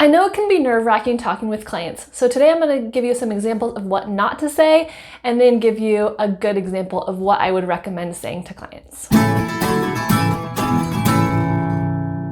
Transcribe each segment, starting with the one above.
I know it can be nerve-wracking talking with clients, so today I'm going to give you some examples of what not to say and then give you a good example of what I would recommend saying to clients.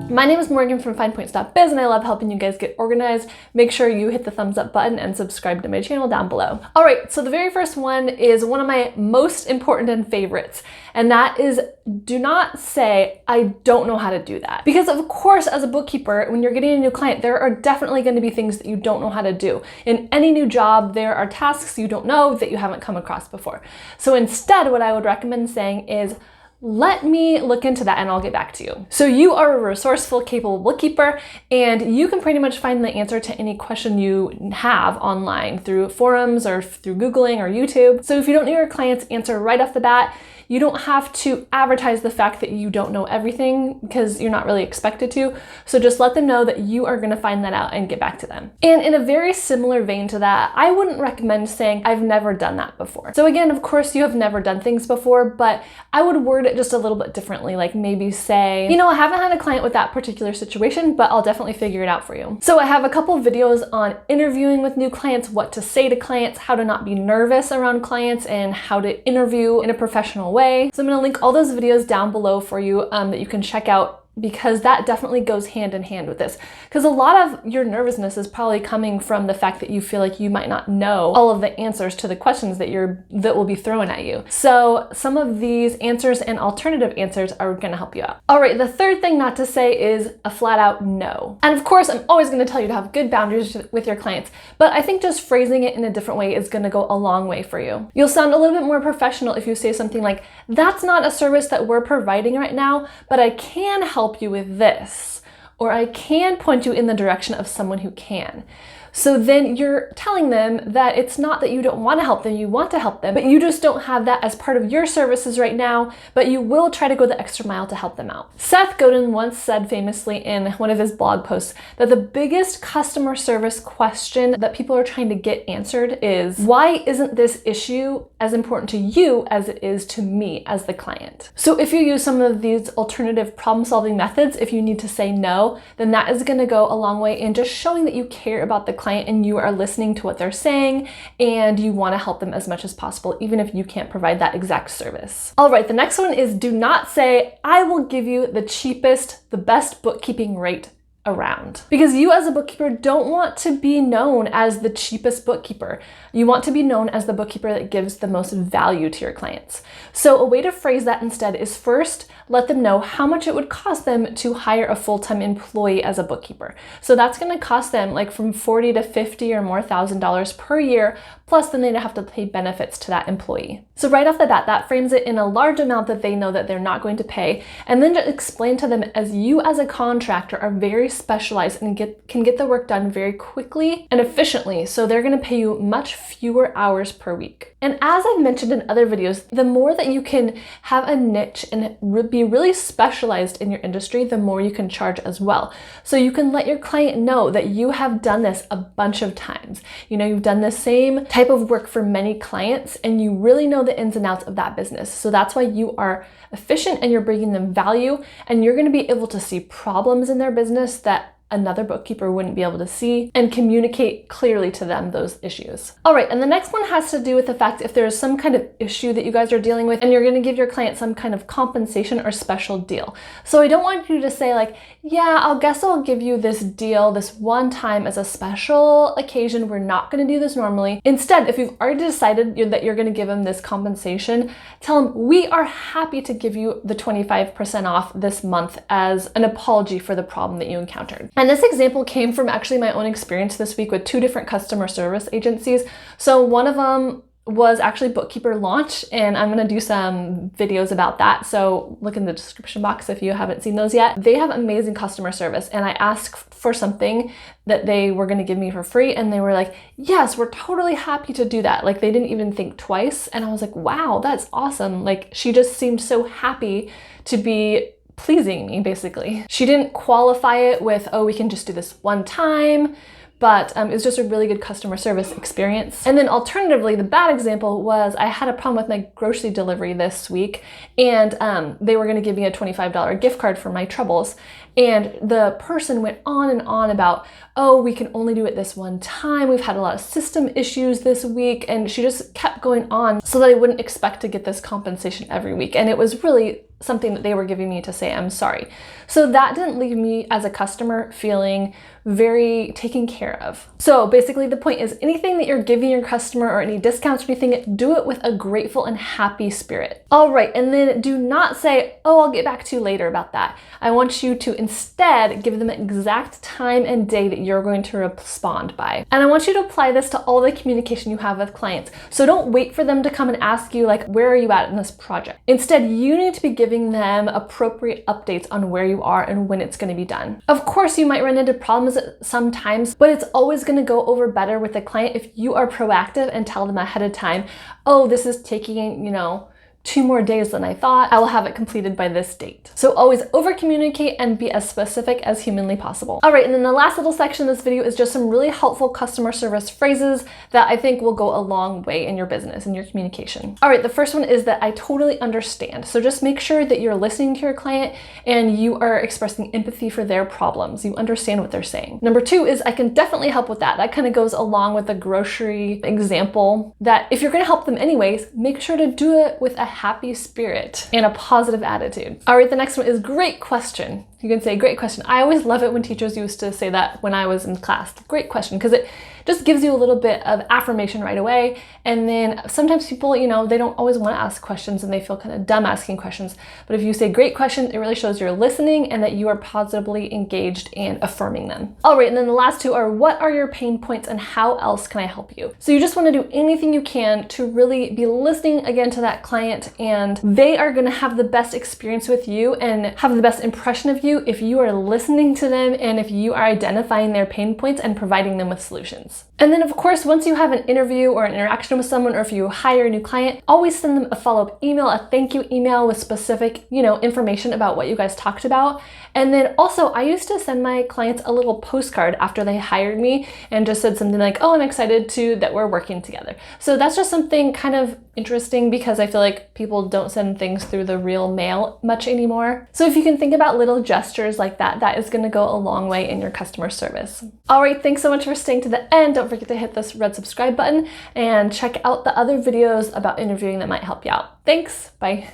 My name is Morgan from FinePoints.biz and I love helping you guys get organized. Make sure you hit the thumbs up button and subscribe to my channel down below. All right, so the very first one is one of my most important and favorites, and that is do not say, I don't know how to do that. Because of course, as a bookkeeper, when you're getting a new client, there are definitely going to be things that you don't know how to do. In any new job, there are tasks you don't know that you haven't come across before. So instead, what I would recommend saying is, let me look into that and I'll get back to you. So you are a resourceful, capable bookkeeper, and you can pretty much find the answer to any question you have online through forums or through Googling or YouTube. So if you don't know your client's answer right off the bat, you don't have to advertise the fact that you don't know everything because you're not really expected to. So just let them know that you are going to find that out and get back to them. And in a very similar vein to that, I wouldn't recommend saying, I've never done that before. So again, of course, you have never done things before, but I would word it just a little bit differently. Like maybe say, you know, I haven't had a client with that particular situation, but I'll definitely figure it out for you. So I have a couple of videos on interviewing with new clients, what to say to clients, how to not be nervous around clients, and how to interview in a professional way. So I'm going to link all those videos down below for you that you can check out, because that definitely goes hand in hand with this. Because a lot of your nervousness is probably coming from the fact that you feel like you might not know all of the answers to the questions that will be thrown at you. So some of these answers and alternative answers are going to help you out. All right, the third thing not to say is a flat out no. And of course, I'm always going to tell you to have good boundaries with your clients, but I think just phrasing it in a different way is going to go a long way for you. You'll sound a little bit more professional if you say something like, that's not a service that we're providing right now, but I can help you with this, or I can point you in the direction of someone who can. So then you're telling them that it's not that you don't want to help them, you want to help them, but you just don't have that as part of your services right now, but you will try to go the extra mile to help them out. Seth Godin once said famously in one of his blog posts that the biggest customer service question that people are trying to get answered is, why isn't this issue as important to you as it is to me as the client? So if you use some of these alternative problem-solving methods, if you need to say no, then that is going to go a long way in just showing that you care about the client and you are listening to what they're saying and you want to help them as much as possible, even if you can't provide that exact service. All right, the next one is do not say, I will give you the cheapest, the best bookkeeping rate around. Because you as a bookkeeper don't want to be known as the cheapest bookkeeper. You want to be known as the bookkeeper that gives the most value to your clients. So a way to phrase that instead is first, let them know how much it would cost them to hire a full-time employee as a bookkeeper. So that's going to cost them like from $40,000 to $50,000 or more $1,000 per year, plus then they'd have to pay benefits to that employee. So right off the bat, that frames it in a large amount that they know that they're not going to pay, and then just explain to them as you as a contractor are very specialized and can get the work done very quickly and efficiently, so they're going to pay you much fewer hours per week. And as I've mentioned in other videos, the more that you can have a niche and be really specialized in your industry, the more you can charge as well. So you can let your client know that you have done this a bunch of times. You know, you've done the same type of work for many clients and you really know the ins and outs of that business. So that's why you are efficient and you're bringing them value, and you're going to be able to see problems in their business that another bookkeeper wouldn't be able to see and communicate clearly to them those issues. All right, and the next one has to do with the fact if there's some kind of issue that you guys are dealing with and you're going to give your client some kind of compensation or special deal. So I don't want you to say like, yeah, I'll give you this deal this one time as a special occasion. We're not going to do this normally. Instead, if you've already decided that you're going to give them this compensation, tell them we are happy to give you the 25% off this month as an apology for the problem that you encountered. And this example came from actually my own experience this week with two different customer service agencies. So one of them was actually Bookkeeper Launch, and I'm going to do some videos about that. So look in the description box if you haven't seen those yet. They have amazing customer service, and I asked for something that they were going to give me for free, and they were like, yes, we're totally happy to do that. Like they didn't even think twice. And I was like, wow, that's awesome. Like she just seemed so happy to be pleasing me, basically. She didn't qualify it with, oh, we can just do this one time, but it was just a really good customer service experience. And then alternatively, the bad example was I had a problem with my grocery delivery this week, and they were gonna give me a $25 gift card for my troubles. And the person went on and on about, oh, we can only do it this one time. We've had a lot of system issues this week. And she just kept going on so that I wouldn't expect to get this compensation every week. And it was really something that they were giving me to say, I'm sorry. So that didn't leave me as a customer feeling very taken care of. So basically the point is anything that you're giving your customer or any discounts or anything, do it with a grateful and happy spirit. All right, and then do not say, oh, I'll get back to you later about that. I want you to instead give them an exact time and day that you're going to respond by. And I want you to apply this to all the communication you have with clients. So don't wait for them to come and ask you, like, where are you at in this project? Instead, you need to be giving them appropriate updates on where you are and when it's going to be done. Of course, you might run into problems sometimes, but it's always going to go over better with the client if you are proactive and tell them ahead of time, oh, this is taking, 2 more days than I thought. I will have it completed by this date. So always over communicate and be as specific as humanly possible. All right, and then the last little section of this video is just some really helpful customer service phrases that I think will go a long way in your business and your communication. All right, the first one is that I totally understand. So just make sure that you're listening to your client and you are expressing empathy for their problems. You understand what they're saying. Number 2 is I can definitely help with that. That kind of goes along with the grocery example, that if you're gonna help them anyways, make sure to do it with a happy spirit and a positive attitude. All right, the next one is great question. You can say great question. I always love it when teachers used to say that when I was in class. Great question, because it just gives you a little bit of affirmation right away. And then sometimes people, they don't always want to ask questions and they feel kind of dumb asking questions. But if you say great question, it really shows you're listening and that you are positively engaged and affirming them. All right, and then the last 2 are what are your pain points and how else can I help you? So you just want to do anything you can to really be listening again to that client, and they are going to have the best experience with you and have the best impression of you if you are listening to them and if you are identifying their pain points and providing them with solutions. And then of course, once you have an interview or an interaction with someone, or if you hire a new client, always send them a follow-up email, a thank you email with specific, information about what you guys talked about. And then also I used to send my clients a little postcard after they hired me and just said something like, oh, I'm excited that we're working together. So that's just something kind of interesting because I feel like people don't send things through the real mail much anymore. So if you can think about little gestures like that, that is going to go a long way in your customer service. All right, thanks so much for staying to the end. Don't forget to hit this red subscribe button and check out the other videos about interviewing that might help you out. Thanks, bye.